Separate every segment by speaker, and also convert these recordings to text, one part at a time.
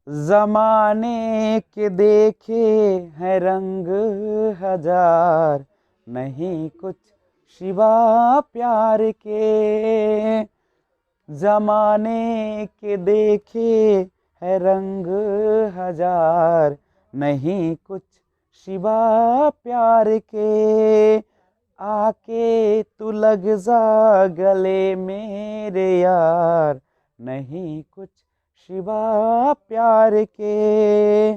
Speaker 1: जमाने के देखे हैं रंग हजार, नहीं कुछ शिवा प्यार के। जमाने के देखे हैं रंग हजार, नहीं कुछ शिवा प्यार के। आके तू लग जा गले मेरे यार, नहीं कुछ शिवा प्यार के।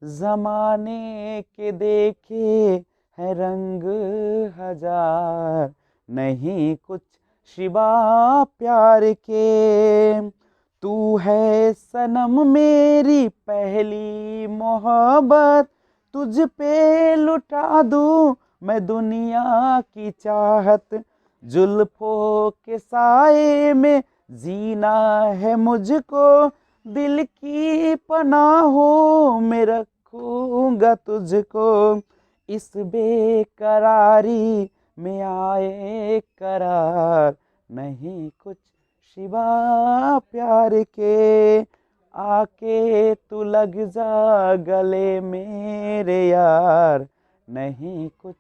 Speaker 1: जमाने के देखे है रंग हजार, नहीं कुछ शिवा प्यार के। तू है सनम मेरी पहली मोहब्बत, तुझ पे लुटा दूं मैं दुनिया की चाहत। जुल्फों के साए में जीना है मुझको, दिल की पनाहों में रखूंगा तुझको। इस बेकरारी में आए करार, नहीं कुछ शिवा प्यार के। आके तू लग जा गले मेरे यार, नहीं कुछ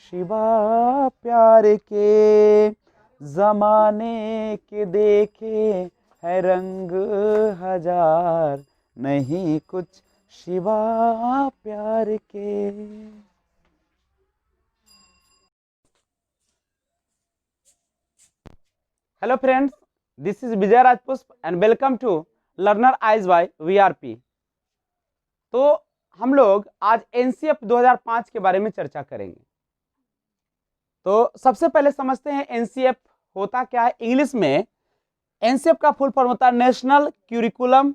Speaker 1: शिवा प्यार के। जमाने के देखे है रंग हजार, नहीं कुछ शिवा प्यार के। Hello friends, this is Vijay Rajpushp and welcome to learner eyes by VRP. तो हम लोग आज एनसीएफ 2005 के बारे में चर्चा करेंगे। तो सबसे पहले समझते हैं एनसीएफ होता क्या है। इंग्लिश में एनसीएफ का फुल फॉर्म होता है नेशनल क्यूरिकुलम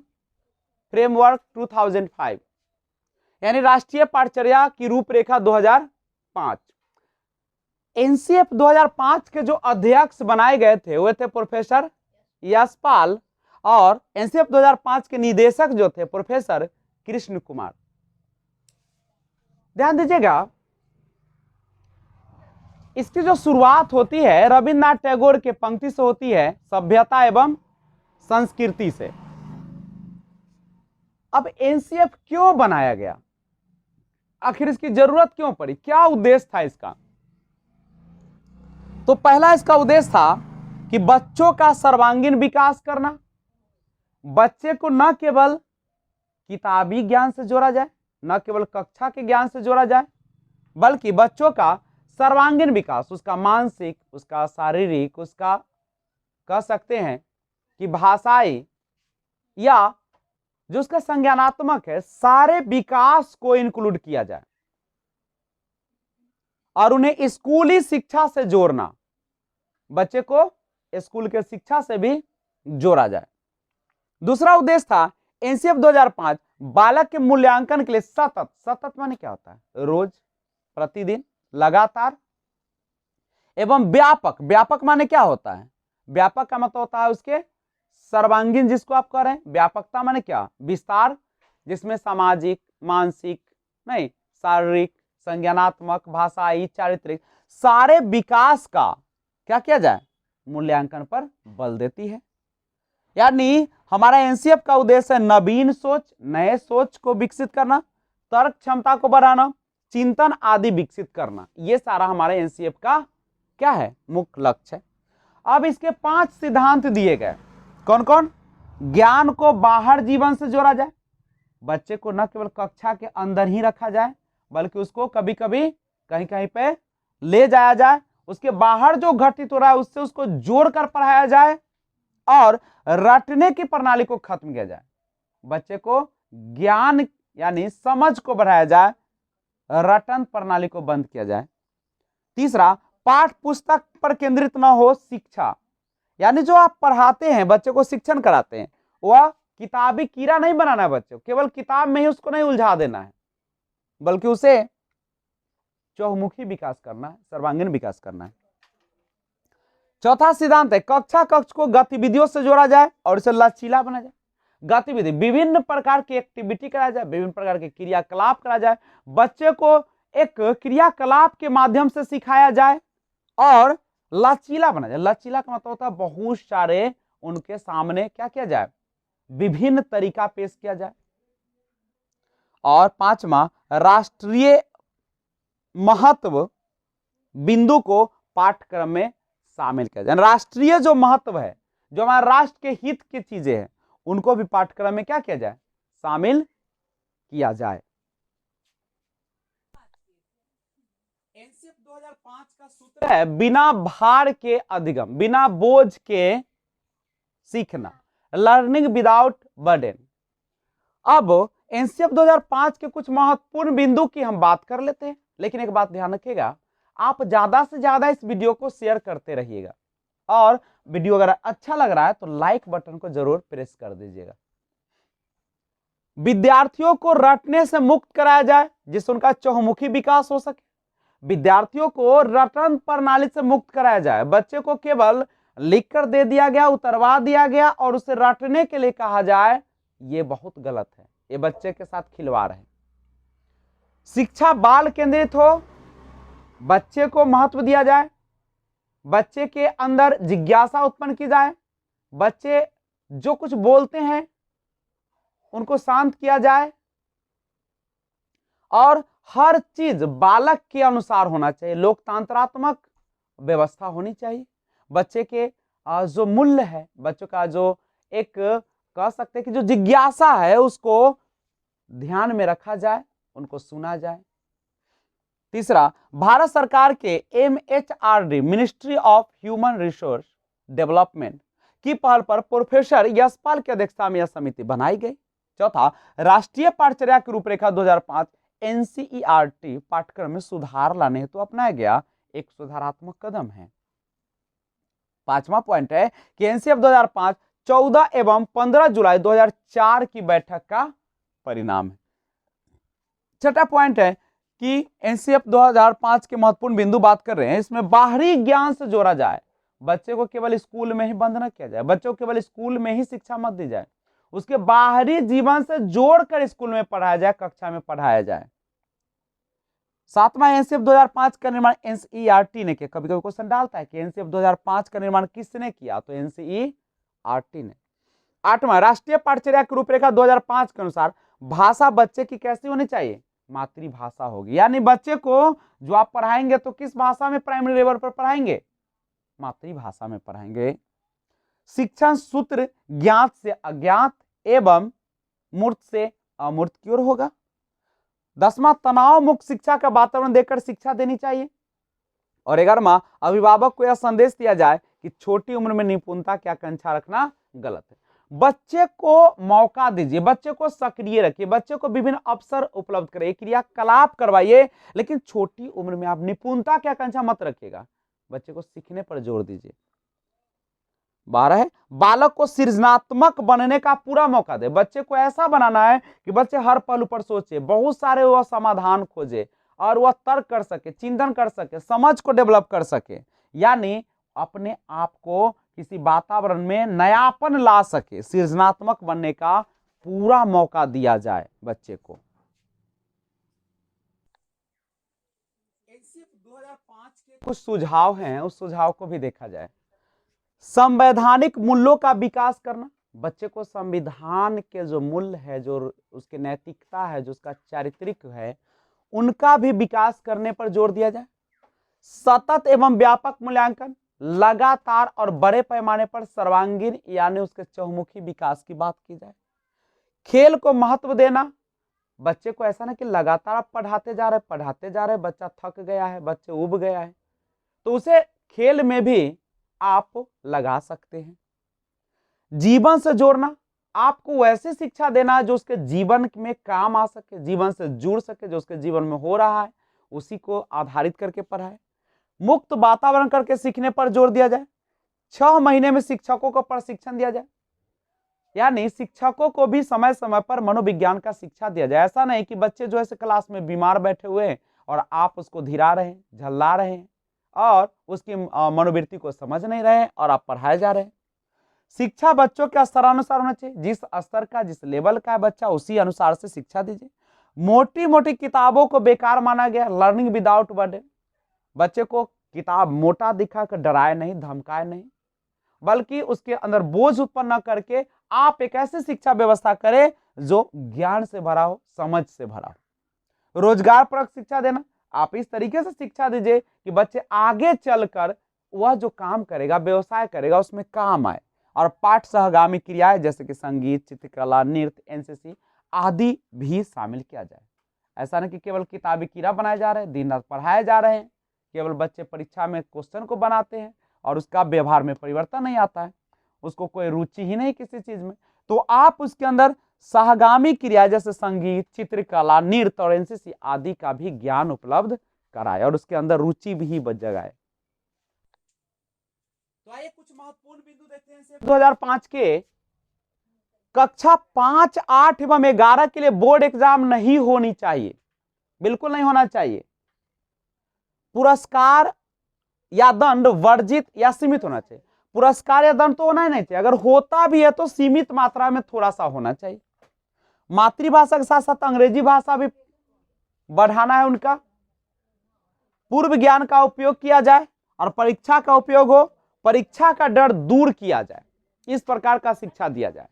Speaker 1: फ्रेमवर्क 2005, यानी राष्ट्रीय पाठचर्या की रूपरेखा 2005। एनसीएफ 2005 के जो अध्यक्ष बनाए गए थे वे थे प्रोफेसर यशपाल, और एनसीएफ 2005 के निदेशक जो थे प्रोफेसर कृष्ण कुमार। ध्यान दीजिएगा, इसकी जो शुरुआत होती है रविन्द्रनाथ टैगोर के पंक्ति से होती है, सभ्यता एवं संस्कृति से। अब एनसीएफ क्यों बनाया गया, आखिर इसकी जरूरत क्यों पड़ी, क्या उद्देश्य था इसका? तो पहला इसका उद्देश्य था कि बच्चों का सर्वांगीण विकास करना। बच्चे को न केवल किताबी ज्ञान से जोड़ा जाए, न केवल कक्षा के ज्ञान से जोड़ा जाए, बल्कि बच्चों का सर्वांगीण विकास, उसका मानसिक, उसका शारीरिक, उसका कह सकते हैं कि भाषाई या जो उसका संज्ञानात्मक है, सारे विकास को इंक्लूड किया जाए और उन्हें स्कूली शिक्षा से जोड़ना, बच्चे को स्कूल के शिक्षा से भी जोड़ा जाए। दूसरा उद्देश्य था एनसीएफ 2005 बालक के मूल्यांकन के लिए सतत माने क्या होता है, रोज, प्रतिदिन, लगातार एवं व्यापक माने क्या होता है, व्यापक का मतलब होता है उसके सर्वांगीण, जिसको आप कह रहे हैं। व्यापकता माने क्या, विस्तार, जिसमें सामाजिक, मानसिक नहीं, शारीरिक, संज्ञानात्मक, भाषाई, चारित्रिक सारे विकास का क्या किया जाए, मूल्यांकन पर बल देती है। यानी हमारा एनसीएफ का उद्देश्य है नवीन सोच, नए सोच को विकसित करना, तर्क क्षमता को बढ़ाना, चिंतन आदि विकसित करना। ये सारा हमारे एनसीएफ का क्या है, मुख्य लक्ष्य है। अब इसके 5 सिद्धांत दिए गए, कौन कौन? ज्ञान को बाहर जीवन से जोड़ा जाए, बच्चे को न केवल कक्षा के अंदर ही रखा जाए, बल्कि उसको कभी कभी कहीं कहीं पे ले जाया जाए, उसके बाहर जो घटित हो रहा है उससे उसको जोड़कर पढ़ाया जाए, और रटने की प्रणाली को खत्म किया जाए, बच्चे को ज्ञान यानी समझ को बढ़ाया जाए, रटन प्रणाली को बंद किया जाए। तीसरा, पाठ पुस्तक पर केंद्रित न हो शिक्षा, यानी जो आप पढ़ाते हैं, बच्चे को शिक्षण कराते हैं, वह किताबी कीड़ा नहीं बनाना है बच्चे को, केवल किताब में ही उसको नहीं उलझा देना है, बल्कि उसे चौमुखी विकास करना है, सर्वांगीण विकास करना है। चौथा सिद्धांत है कक्षा कक्ष को गतिविधियों से जोड़ा जाए और इसे लचीला बनाया जाए। गतिविधि, विभिन्न प्रकार की एक्टिविटी कराया जाए, विभिन्न प्रकार के क्रियाकलाप कराया जाए, बच्चे को एक क्रियाकलाप के माध्यम से सिखाया जाए और लचीला बनाया जाए। लचीला का मतलब होता है बहुत सारे उनके सामने क्या किया जाए, विभिन्न तरीका पेश किया जाए, और पांचवा, राष्ट्रीय महत्व बिंदु को पाठ्यक्रम में शामिल किया जाए। राष्ट्रीय जो महत्व है, जो हमारे राष्ट्र के हित की चीजें हैं, उनको भी पाठ्यक्रम में क्या किया जाए, शामिल किया जाए। एनसीएफ 2005 का सूत्र है बिना भार के अधिगम, बिना बोझ के सीखना, लर्निंग विदाउट बर्डन। अब एनसीएफ 2005 के कुछ महत्वपूर्ण बिंदु की हम बात कर लेते हैं, लेकिन एक बात ध्यान रखिएगा, आप ज्यादा से ज्यादा इस वीडियो को शेयर करते रहिएगा, और वीडियो अगर अच्छा लग रहा है तो लाइक बटन को जरूर प्रेस कर दीजिएगा। विद्यार्थियों को रटने से मुक्त कराया जाए जिससे उनका चहुमुखी विकास हो सके। विद्यार्थियों को रटन प्रणाली से मुक्त कराया जाए। बच्चे को केवल लिख कर दे दिया गया, उतरवा दिया गया और उसे रटने के लिए कहा जाए, यह बहुत गलत है, ये बच्चे के साथ खिलवाड़ है। शिक्षा बाल केंद्रित हो, बच्चे को महत्व दिया जाए, बच्चे के अंदर जिज्ञासा उत्पन्न की जाए, बच्चे जो कुछ बोलते हैं उनको शांत किया जाए, और हर चीज बालक के अनुसार होना चाहिए, लोकतंत्रात्मक व्यवस्था होनी चाहिए। बच्चे के जो मूल्य है, बच्चों का जो एक कह सकते हैं कि जो जिज्ञासा है, उसको ध्यान में रखा जाए, उनको सुना जाए। तीसरा, भारत सरकार के MHRD ministry of human resource development की पहल पर प्रोफेसर यशपाल की अध्यक्षता में यह समिति बनाई गई। चौथा, राष्ट्रीय पाठ्यचर्या की रूपरेखा 2005 NCERT पाठ्यक्रम में सुधार लाने हेतु अपनाया गया एक सुधारात्मक कदम है। पांचवा पॉइंट है कि एनसीएफ 2005 14 एवं 15 जुलाई 2004 की बैठक का परिणाम है। छठा पॉइंट है कि एनसीएफ 2005 के महत्वपूर्ण बिंदु बात कर रहे हैं, इसमें बाहरी ज्ञान से जोड़ा जाए। बच्चे को केवल स्कूल में ही बंद न किया जाए, बच्चों को केवल स्कूल में ही शिक्षा मत दी जाए, उसके बाहरी जीवन से जोड़कर स्कूल में पढ़ाया जाए, कक्षा में पढ़ाया जाए। सातवां, एनसीएफ 2005 का निर्माण एनसीईआरटी ने किया। कभी कभी क्वेश्चन डालता है कि एनसीएफ 2005 का निर्माण किसने किया, तो एनसीईआरटी ने। आठवां, राष्ट्रीय पाठ्यचर्या की रूपरेखा 2005 के अनुसार भाषा बच्चे की कैसी होनी चाहिए, मातृभाषा होगी। यानी बच्चे को जो आप पढ़ाएंगे तो किस भाषा में प्राइमरी लेवल पर पढ़ाएंगे, मातृभाषा में पढ़ाएंगे। शिक्षण सूत्र ज्ञात से अज्ञात एवं मूर्त से अमूर्त की ओर होगा। 10वां, तनाव मुक्त शिक्षा का वातावरण देकर शिक्षा देनी चाहिए। और 11वां, अभिभावक को यह संदेश दिया जाए कि छोटी उम्र में निपुणता की आकांक्षा रखना गलत है। बच्चे को मौका दीजिए, बच्चे को सक्रिय रखिए, बच्चे को विभिन्न अवसर उपलब्ध कराइए, क्रियाकलाप करवाइए, लेकिन छोटी उम्र में आप निपुणता की आकांक्षा मत रखिएगा, बच्चे को सीखने पर जोर दीजिए। 12 है, बालक को सृजनात्मक बनने का पूरा मौका दे। बच्चे को ऐसा बनाना है कि बच्चे हर पहलू पर सोचे, बहुत सारे वह समाधान खोजे और वह तर्क कर सके, चिंतन कर सके, समझ को डेवलप कर सके, यानी अपने आप को किसी वातावरण में नयापन ला सके, सृजनात्मक बनने का पूरा मौका दिया जाए बच्चे को। एनसीएफ 2005 के कुछ सुझाव हैं, उस सुझाव को भी देखा जाए। संवैधानिक मूल्यों का विकास करना, बच्चे को संविधान के जो मूल्य है, जो उसकी नैतिकता है, जो उसका चारित्रिक है, उनका भी विकास करने पर जोर दिया जाए। सतत एवं व्यापक मूल्यांकन, लगातार और बड़े पैमाने पर सर्वांगीण यानी उसके चहुमुखी विकास की बात की जाए। खेल को महत्व देना, बच्चे को ऐसा ना कि लगातार आप पढ़ाते जा रहे, बच्चा थक गया है, बच्चे उब गया है, तो उसे खेल में भी आप लगा सकते हैं। जीवन से जोड़ना, आपको वैसी शिक्षा देना जो उसके जीवन में काम आ सके, जीवन से जुड़ सके, जो उसके जीवन में हो रहा है उसी को आधारित करके पढ़ाए। मुक्त वातावरण करके सीखने पर जोर दिया जाए। 6 महीने में शिक्षकों को प्रशिक्षण दिया जाए, यानी शिक्षकों को भी समय समय पर मनोविज्ञान का शिक्षा दिया जाए। ऐसा नहीं कि बच्चे जो है क्लास में बीमार बैठे हुए हैं और आप उसको धिरा रहे हैं, झल्ला रहे हैं और उसकी मनोवृत्ति को समझ नहीं रहे हैं और आप पढ़ाए जा रहे हैं। शिक्षा बच्चों के स्तरानुसार होना चाहिए, जिस स्तर का, जिस लेवल का है बच्चा, उसी अनुसार से शिक्षा दीजिए। मोटी मोटी किताबों को बेकार माना गया, लर्निंग विदाउट बर्डन। बच्चे को किताब मोटा दिखाकर डराए नहीं, धमकाए नहीं, बल्कि उसके अंदर बोझ उत्पन्न न करके आप एक ऐसी शिक्षा व्यवस्था करें जो ज्ञान से भरा हो, समझ से भरा हो। रोजगार परक शिक्षा देना, आप इस तरीके से शिक्षा दीजिए कि बच्चे आगे चलकर वह जो काम करेगा, व्यवसाय करेगा, उसमें काम आए। और पाठ सहगामी क्रियाएं जैसे कि संगीत, चित्रकला, नृत्य, एनसीसी आदि भी शामिल किया जाए। ऐसा नहीं कि केवल किताबी कीड़ा बनाए जा रहे हैं, दिन रात पढ़ाए जा रहे हैं, केवल बच्चे परीक्षा में क्वेश्चन को बनाते हैं और उसका व्यवहार में परिवर्तन नहीं आता है, उसको कोई रुचि ही नहीं किसी चीज में। तो आप उसके अंदर सहगामी क्रिया जैसे संगीत, चित्रकला, नृत्य और एनसीसी आदि का भी ज्ञान उपलब्ध कराए और उसके अंदर रुचि भी जगाए। तो आइए कुछ महत्वपूर्ण बिंदु देखते हैं 2005 के। कक्षा 5, 8 एवं 11 के लिए बोर्ड एग्जाम नहीं होनी चाहिए, बिल्कुल नहीं होना चाहिए। पुरस्कार या दंड वर्जित या सीमित होना चाहिए। पुरस्कार या दंड तो होना ही नहीं चाहिए, अगर होता भी है तो सीमित मात्रा में थोड़ा सा होना चाहिए। मातृभाषा के साथ साथ अंग्रेजी भाषा भी बढ़ाना है उनका। पूर्व ज्ञान का उपयोग किया जाए और परीक्षा का उपयोग हो, परीक्षा का डर दूर किया जाए, इस प्रकार का शिक्षा दिया जाए।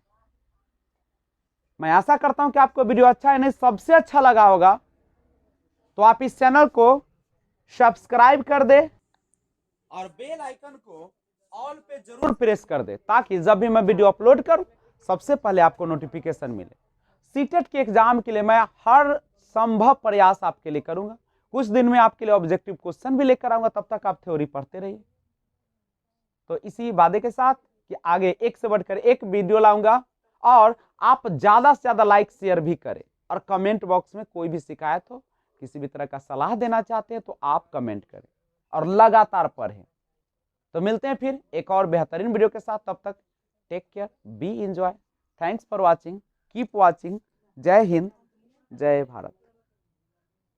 Speaker 1: मैं आशा करता हूं कि आपको वीडियो अच्छा है, नहीं सबसे अच्छा लगा होगा तो आप इस चैनल को सब्सक्राइब कर दे और बेल आइकन को ऑल पे जरूर प्रेस कर दे, ताकि जब भी मैं वीडियो अपलोड करूं सबसे पहले आपको नोटिफिकेशन मिले। सीटेट के एग्जाम के लिए मैं हर संभव प्रयास आपके लिए करूंगा। कुछ दिन में आपके लिए ऑब्जेक्टिव क्वेश्चन भी लेकर आऊंगा, तब तक आप थ्योरी पढ़ते रहिए। तो इसी वादे के साथ कि आगे एक से बढ़कर एक वीडियो लाऊंगा और आप ज्यादा से ज्यादा लाइक शेयर भी करें और कमेंट बॉक्स में कोई भी शिकायत हो, किसी भी तरह का सलाह देना चाहते हैं तो आप कमेंट करें और लगातार पढ़ें। तो मिलते हैं फिर एक और बेहतरीन वीडियो के साथ, तब तक take care, be enjoy, thanks for watching, keep watching. Jai Hind, जय भारत।